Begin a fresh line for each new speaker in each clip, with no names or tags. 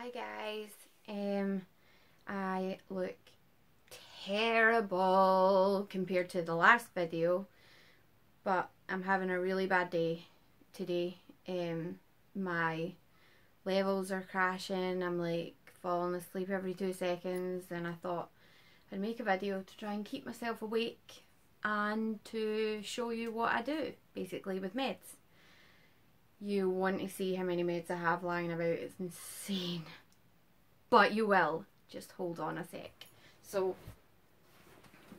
Hi guys, I look terrible compared to the last video, but I'm having a really bad day today. My levels are crashing, I'm like falling asleep every 2 seconds, and I thought I'd make a video to try and keep myself awake and to show you what I do basically with meds. You want to see how many meds I have lying about, it's insane. But you will, just hold on a sec. So,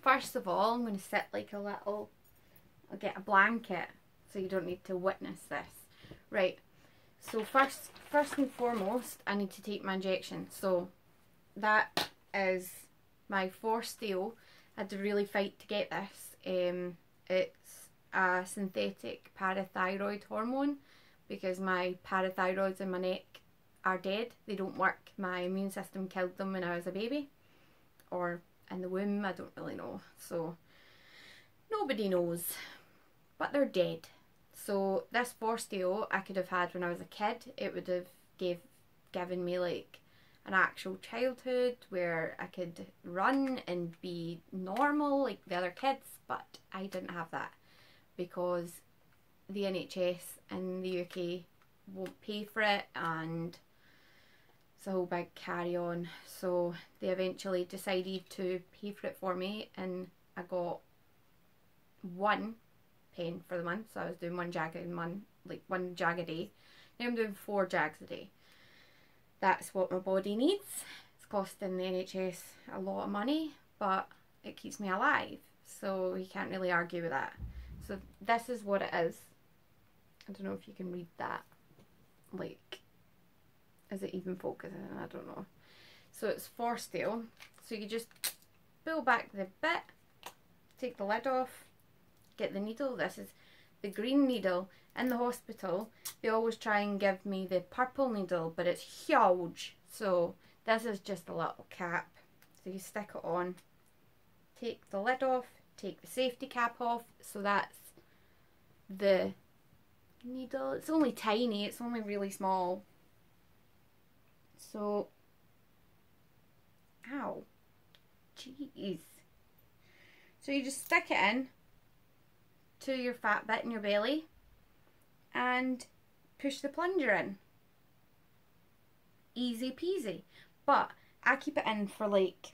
first of all, I'm going to sit like a little, I'll get a blanket so you don't need to witness this. Right, so first and foremost, I need to take my injection. So, that is my Forsteo. I had to really fight to get this. It's a synthetic parathyroid hormone, because my parathyroids in my neck are dead. They don't work. My immune system killed them when I was a baby. Or in the womb, I don't really know. So, nobody knows. But they're dead. So, this Forsteo I could have had when I was a kid. It would have given me like an actual childhood where I could run and be normal like the other kids. But I didn't have that because the NHS in the UK won't pay for it, and it's a whole big carry on. So they eventually decided to pay for it for me, and I got one pen for the month. So I was doing one jag in one jag a day. Now I'm doing 4 jags a day. That's what my body needs. It's costing the NHS a lot of money, but it keeps me alive, so you can't really argue with that. So this is what it is. I don't know if you can read that. Like, is it even focusing? I don't know. So it's Forsteo. So you just pull back the bit, take the lid off, get the needle. This is the green needle. In the hospital, they always try and give me the purple needle, but it's huge. So this is just a little cap. So you stick it on, take the lid off, take the safety cap off. So that's the needle. It's only tiny, it's only really small. So, ow, jeez. So you just stick it in to your fat bit in your belly and push the plunger in. Easy peasy. But I keep it in for like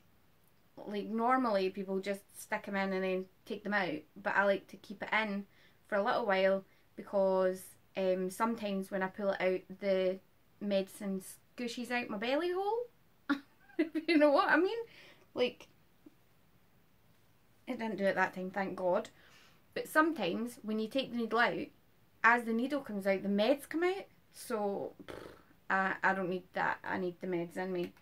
normally people just stick them in and then take them out, but I like to keep it in for a little while, because sometimes when I pull it out, the medicine scooshes out my belly hole. You know what I mean? Like, it didn't do it that time, thank God. But sometimes when you take the needle out, as the needle comes out, the meds come out. So I don't need that. I need the meds in me.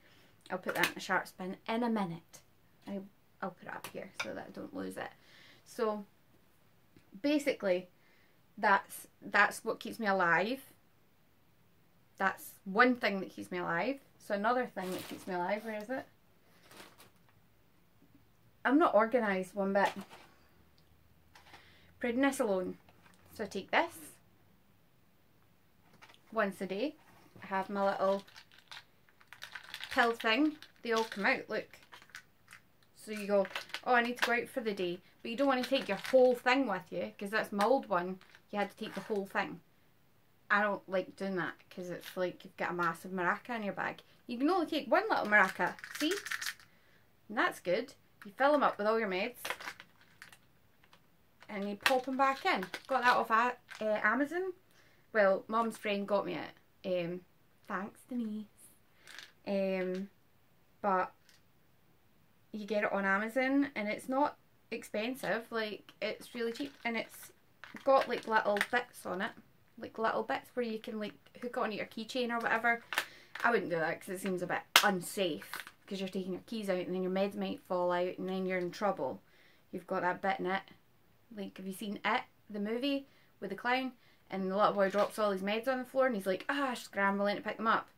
I'll put that in a sharp spin in a minute. I'll put it up here so that I don't lose it. So basically, that's what keeps me alive. That's one thing that keeps me alive. So another thing that keeps me alive, where is it? I'm not organised one bit. Prednisolone. So I take this once a day. I have my little pill thing. They all come out, look. So you go, oh, I need to go out for the day. But you don't want to take your whole thing with you, because that's my old one. You had to take the whole thing. I don't like doing that, because it's like you've got a massive maraca in your bag. You can only take one little maraca, see? And that's good. You fill them up with all your meds, and you pop them back in. Got that off Amazon. Well, Mum's friend got me it. Thanks, Denise. But you get it on Amazon, and it's not expensive. Like, it's really cheap, and it's got like little bits on it, like little bits where you can like hook it onto your keychain or whatever. I wouldn't do that because it seems a bit unsafe, because you're taking your keys out and then your meds might fall out and then you're in trouble. You've got that bit in it. Like, have you seen It, the movie with the clown, and the little boy drops all his meds on the floor and he's like, scrambling to pick them up?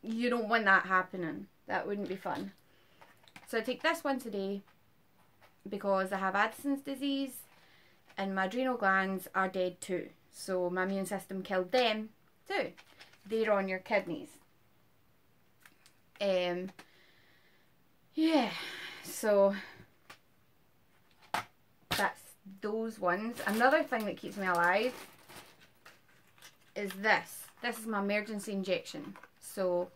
You don't want that happening. That wouldn't be fun. So I take this once a day because I have Addisons Disease and my adrenal glands are dead too. So my immune system killed them too. They're on your kidneys. Yeah, so that's those ones. Another thing that keeps me alive is this. This is my emergency injection. So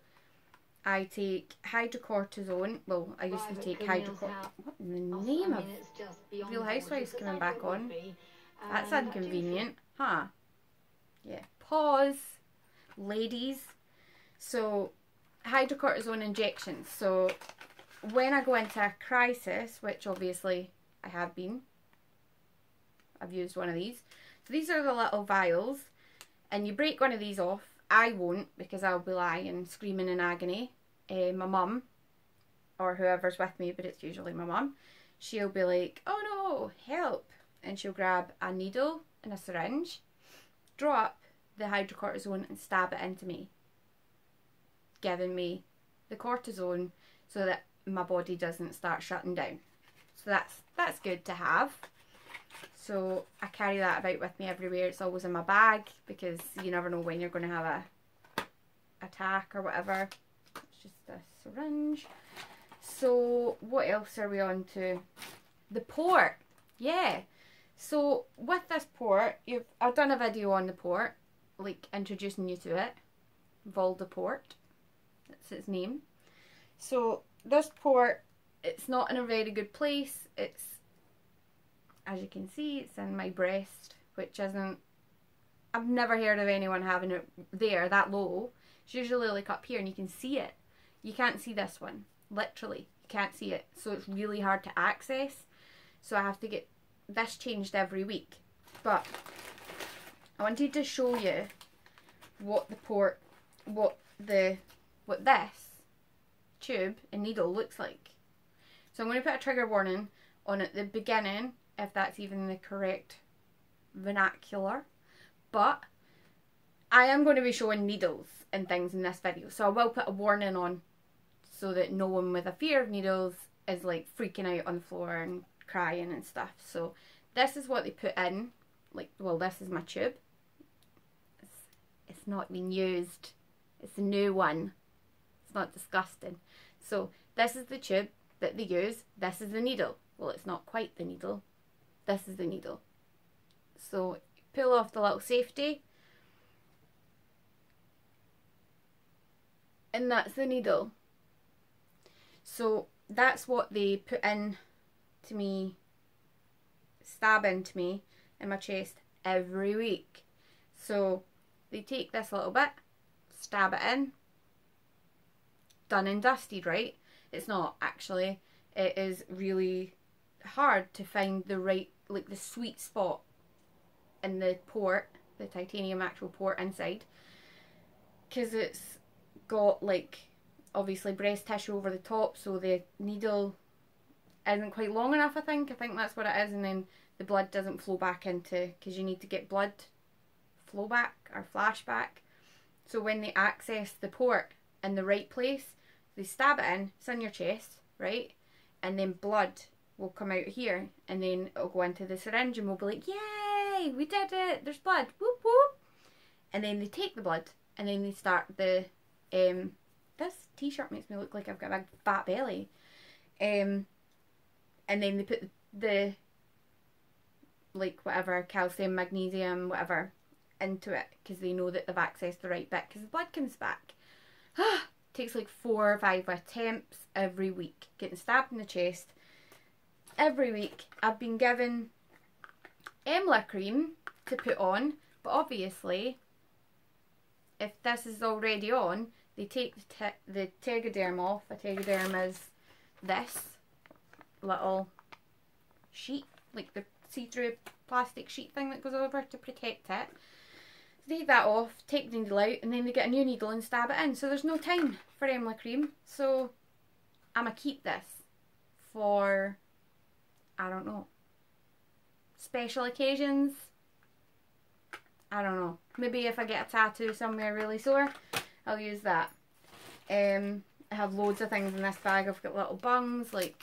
I take hydrocortisone. Well, I used to take hydrocortisone. What in the name of Real Housewives coming back on? That's inconvenient, huh? Yeah. Pause, ladies. So hydrocortisone injections. So when I go into a crisis, which obviously I have been, I've used one of these. So these are the little vials, and you break one of these off. I won't, because I'll be lying, screaming in agony. My mum, or whoever's with me, but it's usually my mum, she'll be like, oh no, help. And she'll grab a needle and a syringe, drop the hydrocortisone and stab it into me, giving me the cortisone so that my body doesn't start shutting down. So that's good to have. So I carry that about with me everywhere. It's always in my bag, because you never know when you're going to have a attack or whatever. It's just a syringe. So what else are we on to? The port. Yeah. So with this port, I've done a video on the port, like introducing you to it. Voldeport. That's its name. So this port, it's not in a very good place. It's, as you can see, it's in my breast, which isn't, I've never heard of anyone having it there, that low. It's usually like up here, and you can see it. You can't see this one. Literally, you can't see it. So it's really hard to access. So I have to get this changed every week. But I wanted to show you what the port, what this tube and needle looks like. So I'm going to put a trigger warning on at the beginning, if that's even the correct vernacular, but I am going to be showing needles and things in this video, so I will put a warning on so that no one with a fear of needles is like freaking out on the floor and crying and stuff. So this is what they put in, like, well, this is my tube. It's not been used, it's a new one, it's not disgusting. So this is the tube that they use, this is the needle. Well, it's not quite the needle, this is the needle. So pull off the little safety, and that's the needle. So that's what they put in to me, stab into me in my chest every week. So they take this little bit, stab it in, done and dusted, right? It's not actually. It is really hard to find the right, like the sweet spot in the port, the titanium actual port inside, because it's got like obviously breast tissue over the top, so the needle isn't quite long enough. I think that's what it is, and then the blood doesn't flow back into, because you need to get blood flow back or flashback. So when they access the port in the right place, they stab it in, it's in your chest, right? And then blood will come out here, and then it'll go into the syringe, and we'll be like, yay, we did it, there's blood, whoop whoop. And then they take the blood, and then they start the, this t-shirt makes me look like I've got a big fat belly. And then they put the like whatever, calcium, magnesium, whatever, into it, because they know that they've accessed the right bit, because the blood comes back. Takes like 4 or 5 attempts every week, getting stabbed in the chest every week. I've been given EMLA cream to put on, but obviously if this is already on, they take the tegaderm off. A tegaderm is this little sheet, like the see-through plastic sheet thing that goes over to protect it. So take that off, take the needle out, and then they get a new needle and stab it in. So there's no time for EMLA cream. So I'm going to keep this for, I don't know, special occasions. I don't know. Maybe if I get a tattoo somewhere really sore, I'll use that. I have loads of things in this bag. I've got little bungs, like,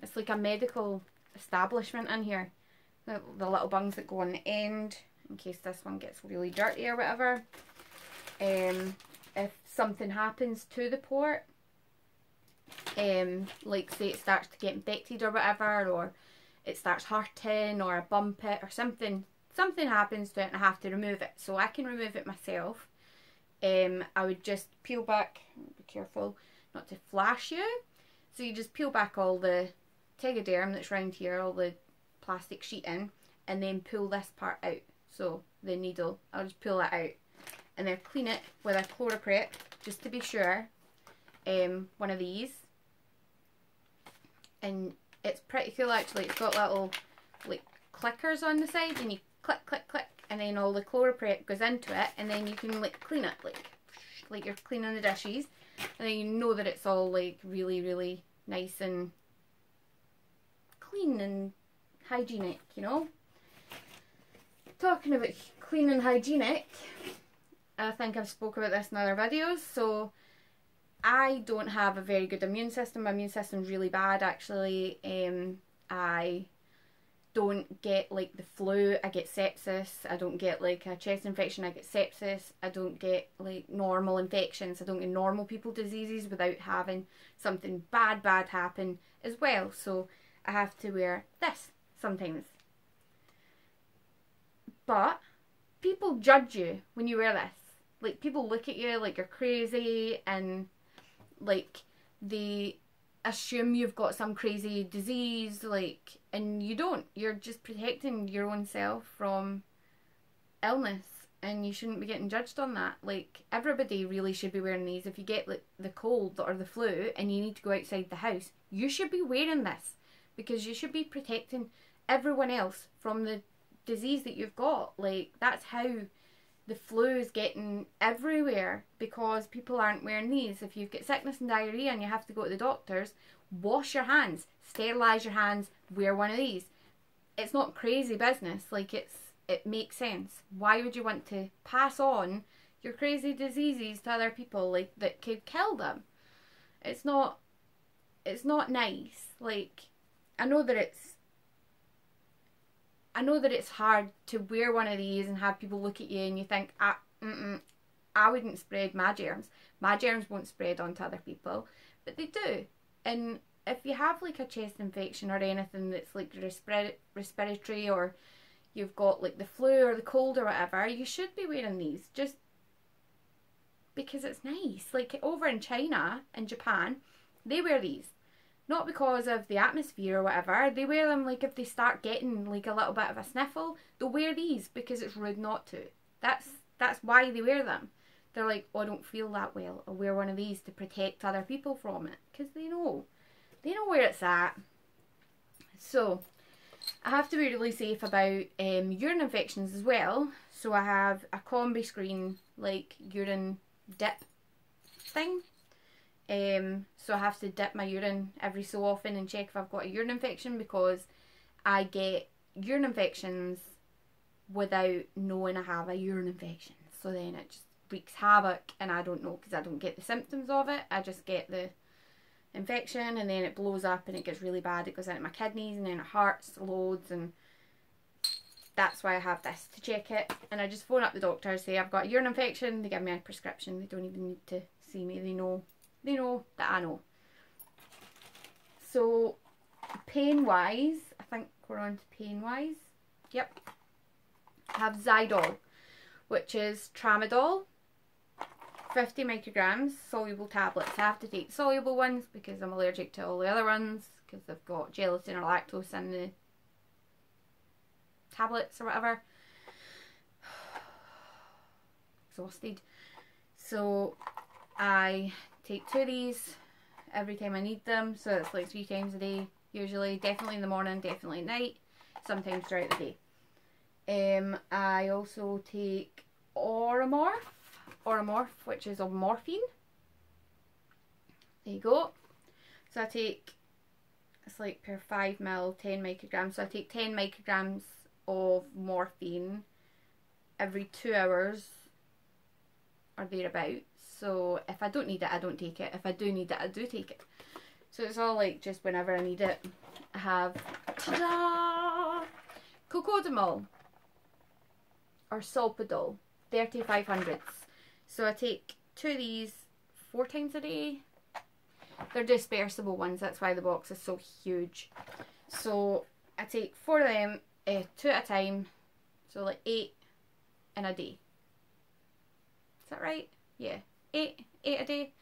it's like a medical establishment in here. The little bungs that go on the end, in case this one gets really dirty or whatever. If something happens to the port, like say it starts to get infected or whatever, or it starts hurting, or I bump it or something happens to it and I have to remove it. So I can remove it myself. I would just peel back, be careful not to flash you. So you just peel back all the tegaderm that's round here, all the plastic sheeting, and then pull this part out. So the needle, I'll just pull that out and then clean it with a ChloroPrep just to be sure. One of these, and it's pretty cool actually. It's got little like clickers on the side, and you click click click, and then all the ChloroPrep goes into it, and then you can like clean it like you're cleaning the dishes, and then you know that it's all like really really nice and clean and hygienic, you know. Talking about clean and hygienic, I think I've spoke about this in other videos. So I don't have a very good immune system. My immune system's really bad actually. I don't get like the flu, I get sepsis. I don't get like a chest infection, I get sepsis. I don't get like normal infections. I don't get normal people diseases without having something bad happen as well. So I have to wear this sometimes. But people judge you when you wear this. Like people look at you like you're crazy, and like they assume you've got some crazy disease, like, and you don't. You're just protecting your own self from illness, and you shouldn't be getting judged on that. Like everybody really should be wearing these. If you get like the cold or the flu and you need to go outside the house, you should be wearing this, because you should be protecting everyone else from the disease that you've got. Like that's how the flu is getting everywhere, because people aren't wearing these. If you've got sickness and diarrhea and you have to go to the doctors, wash your hands, sterilise your hands, wear one of these. It's not crazy business. Like it makes sense. Why would you want to pass on your crazy diseases to other people like that could kill them? It's not nice. Like I know that it's hard to wear one of these and have people look at you and you think, I wouldn't spread my germs. My germs won't spread onto other people, but they do. And if you have like a chest infection or anything that's like respiratory, or you've got like the flu or the cold or whatever, you should be wearing these just because it's nice. Like over in China and Japan, they wear these. Not because of the atmosphere or whatever. They wear them like if they start getting like a little bit of a sniffle, they'll wear these because it's rude not to. That's why they wear them. They're like, oh, I don't feel that well, I'll wear one of these to protect other people from it. Because they know where it's at. So I have to be really safe about urine infections as well. So I have a combi screen like urine dip thing. So I have to dip my urine every so often and check if I've got a urine infection, because I get urine infections without knowing I have a urine infection. So then it just wreaks havoc, and I don't know, because I don't get the symptoms of it. I just get the infection, and then it blows up and it gets really bad. It goes into my kidneys and then it hurts loads, and that's why I have this, to check it. And I just phone up the doctor, say I've got a urine infection, they give me a prescription. They don't even need to see me, they know that I know. So pain wise, I think we're on to pain wise. Yep. I have Zydol, which is tramadol, 50 micrograms, soluble tablets. I have to take soluble ones because I'm allergic to all the other ones, because they've got gelatin or lactose in the tablets or whatever. Exhausted. So I take 2 of these every time I need them, so it's like 3 times a day usually. Definitely in the morning, definitely at night, sometimes throughout the day. I also take Oromorph, which is of morphine. There you go. So I take, it's like per 5 ml, 10 micrograms. So I take 10 micrograms of morphine every 2 hours or thereabouts. So if I don't need it, I don't take it. If I do need it, I do take it. So it's all like just whenever I need it. I have, ta-da! Cocodamol or Solpadol, 3500s. So I take 2 of these 4 times a day. They're dispersible ones, that's why the box is so huge. So I take 4 of them, 2 at a time, so like 8 in a day. Is that right? Yeah, 8 a day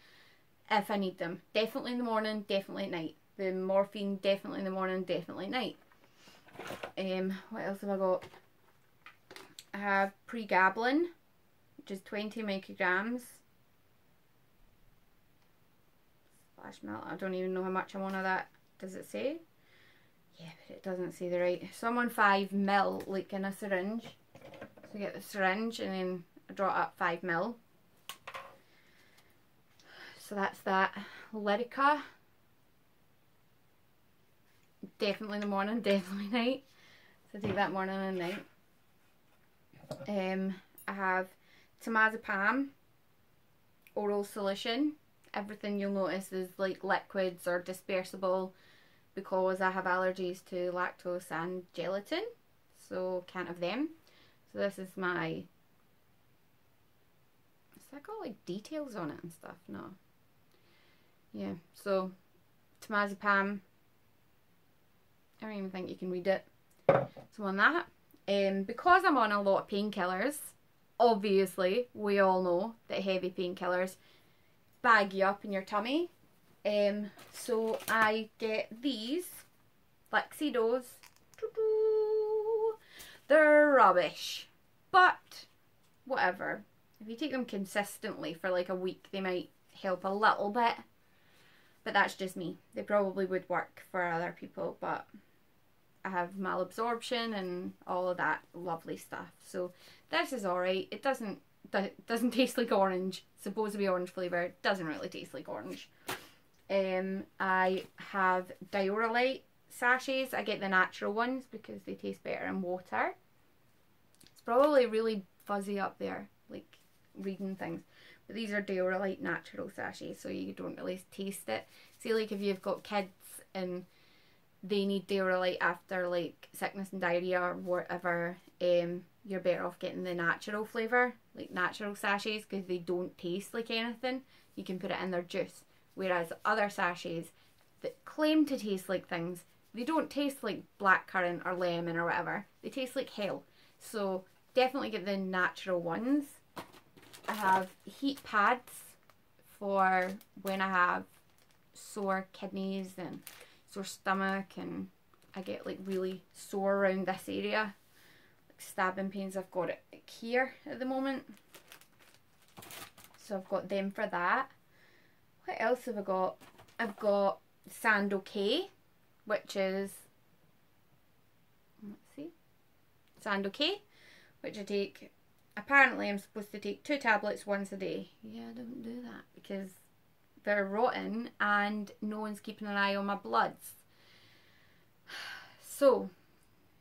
if I need them. Definitely in the morning, definitely at night. The morphine definitely in the morning, definitely at night. What else have I got? I have pregabalin, which is 20 micrograms. Splash melt. I don't even know how much I'm on of that. Does it say? Yeah, but it doesn't say the right. So I'm on 5 ml, like in a syringe. So I get the syringe and then I draw it up 5 ml. So that's that. Lyrica. Definitely in the morning, definitely night. So I take that morning and night. I have temazepam, oral solution. Everything you'll notice is like liquids or dispersible because I have allergies to lactose and gelatin. So can't have them. So this is my... Has that got like details on it and stuff? No. Yeah, so temazepam. I don't even think you can read it. So I'm on that. Because I'm on a lot of painkillers, obviously, we all know that heavy painkillers bag you up in your tummy. So I get these Flexidos. They're rubbish, but whatever. If you take them consistently for like a week, they might help a little bit. But that's just me. They probably would work for other people, but I have malabsorption and all of that lovely stuff. So this is alright. It doesn't taste like orange. It's supposed to be orange flavour. It doesn't really taste like orange. I have Diurolite sachets. I get the natural ones because they taste better in water. It's probably really fuzzy up there, like reading things. But these are Diurolite natural sachets, so you don't really taste it. See, like if you've got kids and they need Diurolite after like sickness and diarrhea or whatever, you're better off getting the natural flavour, like natural sachets, because they don't taste like anything. You can put it in their juice. Whereas other sachets that claim to taste like things, they don't taste like blackcurrant or lemon or whatever. They taste like hell. So definitely get the natural ones. I have heat pads for when I have sore kidneys and sore stomach, and I get like really sore around this area, like stabbing pains. I've got it like here at the moment, so I've got them for that. What else have I got? I've got Sandoz, which is, let's see, Sandoz, which I take. Apparently I'm supposed to take 2 tablets once a day. Yeah, I don't do that because they're rotten and no one's keeping an eye on my bloods. So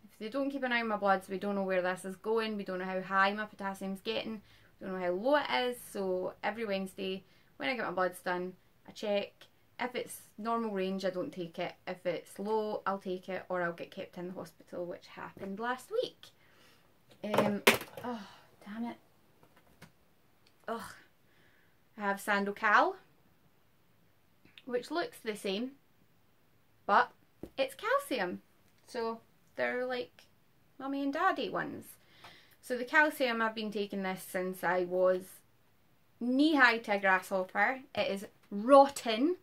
if they don't keep an eye on my bloods, we don't know where this is going. We don't know how high my potassium's getting. We don't know how low it is. So every Wednesday when I get my bloods done, I check. If it's normal range, I don't take it. If it's low, I'll take it, or I'll get kept in the hospital, which happened last week. Oh, damn it. Ugh. I have Sandocal, which looks the same, but it's calcium. So they're like mummy and daddy ones. So the calcium, I've been taking this since I was knee-high to a grasshopper. It is rotten.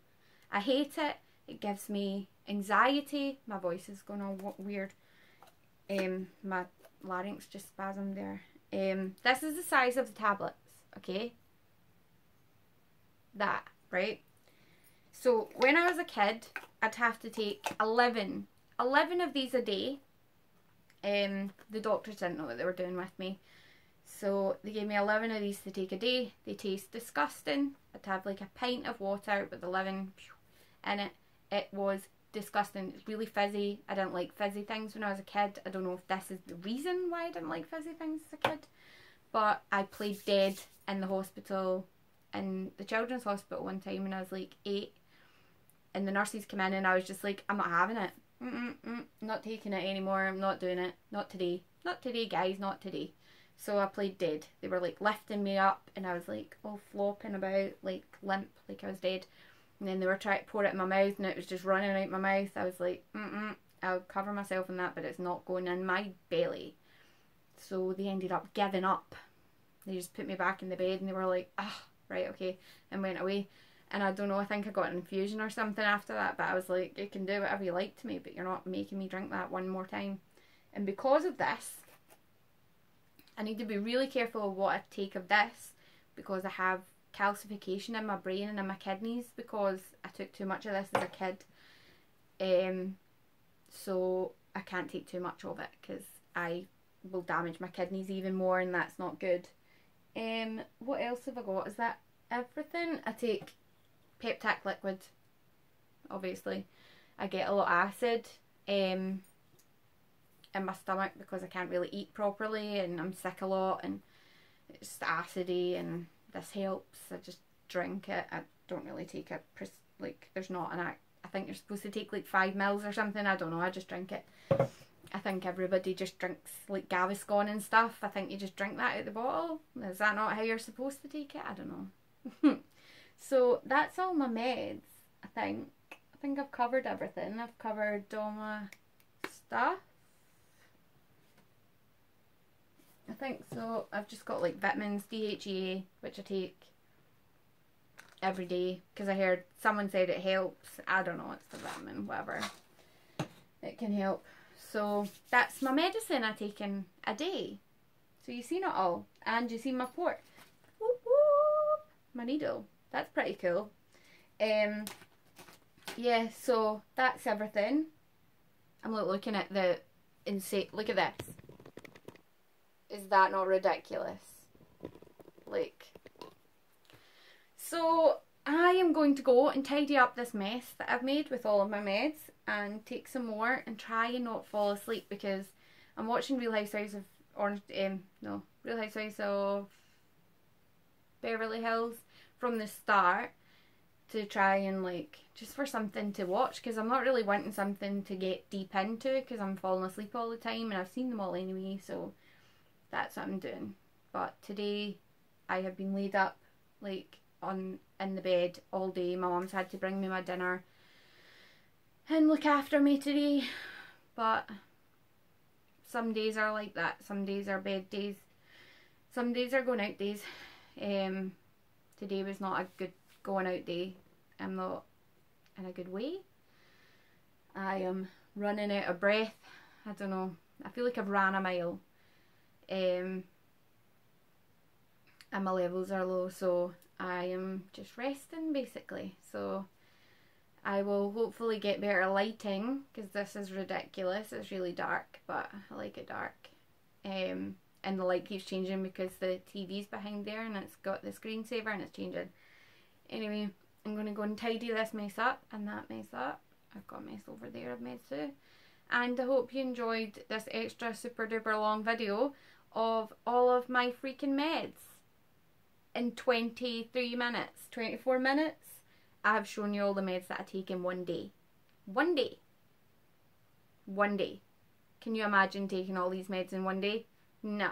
I hate it. It gives me anxiety. My voice is going all weird. My larynx just spasmed there. This is the size of the tablets, okay? That, right? So when I was a kid, I'd have to take 11 of these a day. The doctors didn't know what they were doing with me. So they gave me 11 of these to take a day. They taste disgusting. I'd have like a pint of water with 11 in it. It was disgusting. It's really fizzy. I didn't like fizzy things when I was a kid. I don't know if this is the reason why I didn't like fizzy things as a kid. But I played dead in the hospital, in the children's hospital one time when I was like 8. And the nurses came in and I was just like, I'm not having it. Not taking it anymore. I'm not doing it. Not today. Not today, guys. Not today. So I played dead. They were like lifting me up and I was like all flopping about, like limp, like I was dead. And then they were trying to pour it in my mouth and it was just running out my mouth. I was like, I'll cover myself in that, but it's not going in my belly. So they ended up giving up. They just put me back in the bed and they were like, right, okay, and went away. And I don't know, I think I got an infusion or something after that, but I was like, you can do whatever you like to me, but you're not making me drink that one more time. And because of this, I need to be really careful of what I take of this, because I have calcification in my brain and in my kidneys because I took too much of this as a kid. So I can't take too much of it because I will damage my kidneys even more, and that's not good. What else have I got? Is that everything? I take peptic liquid, obviously. I get a lot of acid in my stomach because I can't really eat properly and I'm sick a lot and it's acidy, and this helps. I just drink it. I don't really take it, like, there's not an act. I think you're supposed to take like 5 mils or something. I don't know, I just drink it. I think everybody just drinks like Gaviscon and stuff. I think you just drink that out the bottle. Is that not how you're supposed to take it? I don't know. So that's all my meds, I think. I think I've covered everything. I've covered all my stuff. I think so. I've just got like vitamins, DHEA, which I take every day because I heard someone said it helps. I don't know, it's the vitamin, whatever. It can help. So that's my medicine I take in a day. So you've seen it all. And you see my port. Whoop, whoop. My needle. That's pretty cool. Yeah, so that's everything. I'm looking at the insane. Look at this. Is that not ridiculous? Like, so I am going to go and tidy up this mess that I've made with all of my meds and take some more and try and not fall asleep, because I'm watching Real Housewives of Real Housewives of Beverly Hills from the start to try and, like, just for something to watch, because I'm not really wanting something to get deep into because I'm falling asleep all the time and I've seen them all anyway, so that's what I'm doing. But today I have been laid up like in the bed all day. My mum's had to bring me my dinner and look after me today, but some days are like that. Some days are bed days, some days are going out days. Today was not a good going out day. I'm not in a good way. I am running out of breath. I don't know, I feel like I've ran a mile. And my levels are low, so I am just resting basically. So I will hopefully get better lighting, because this is ridiculous. It's really dark, but I like it dark. And the light keeps changing because the TV's behind there and it's got the screensaver and it's changing. Anyway, I'm going to go and tidy this mess up and that mess up. I've got a mess over there of mess too. And I hope you enjoyed this extra super duper long video of all of my freaking meds. In 23 minutes, 24 minutes, I have shown you all the meds that I take in one day. One day. One day. Can you imagine taking all these meds in one day? No.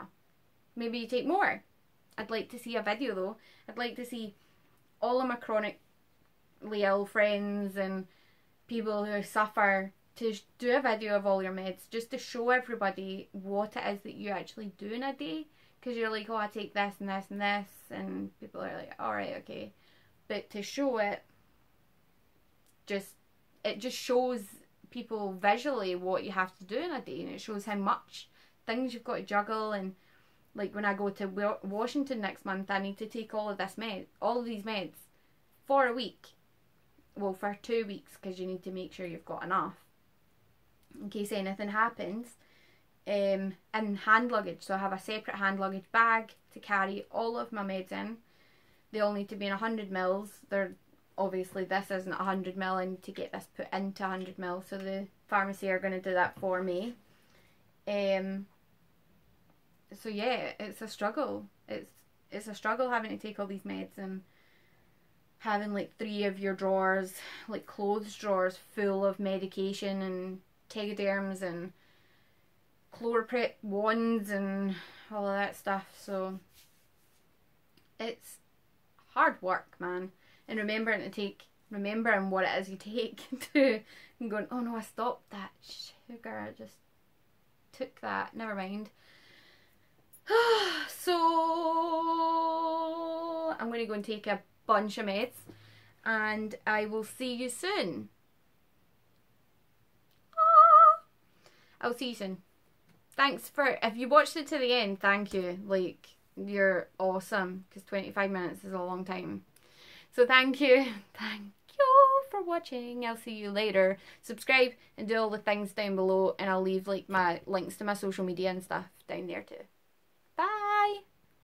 Maybe you take more. I'd like to see a video though. I'd like to see all of my chronically ill friends and people who suffer to do a video of all your meds, just to show everybody what it is that you actually do in a day. Because you're like, oh, I take this and this and this, and people are like, alright, okay. But to show it, it just shows people visually what you have to do in a day, and it shows how much things you've got to juggle. And like when I go to Washington next month, I need to take all of these meds for a week. Well, for 2 weeks, because you need to make sure you've got enough in case anything happens. And hand luggage, so I have a separate hand luggage bag to carry all of my meds in. They all need to be in 100 mils. They're obviously, this isn't 100 mil. I need to get this put into 100 mil, so the pharmacy are going to do that for me. So yeah, it's a struggle. It's a struggle having to take all these meds and having like 3 of your drawers, like clothes drawers, full of medication and Tegaderms and Chloroprep wands and all of that stuff. So it's hard work, man. And remembering to take remembering what it is you take to and going, oh no, I stopped that sugar, I just took that, never mind. So I'm going to go and take a bunch of meds, and I will see you soon. I'll see you soon. Thanks for, if you watched it to the end, thank you. Like, you're awesome, because 25 minutes is a long time. So thank you. Thank you for watching. I'll see you later. Subscribe and do all the things down below, and I'll leave like my links to my social media and stuff down there too.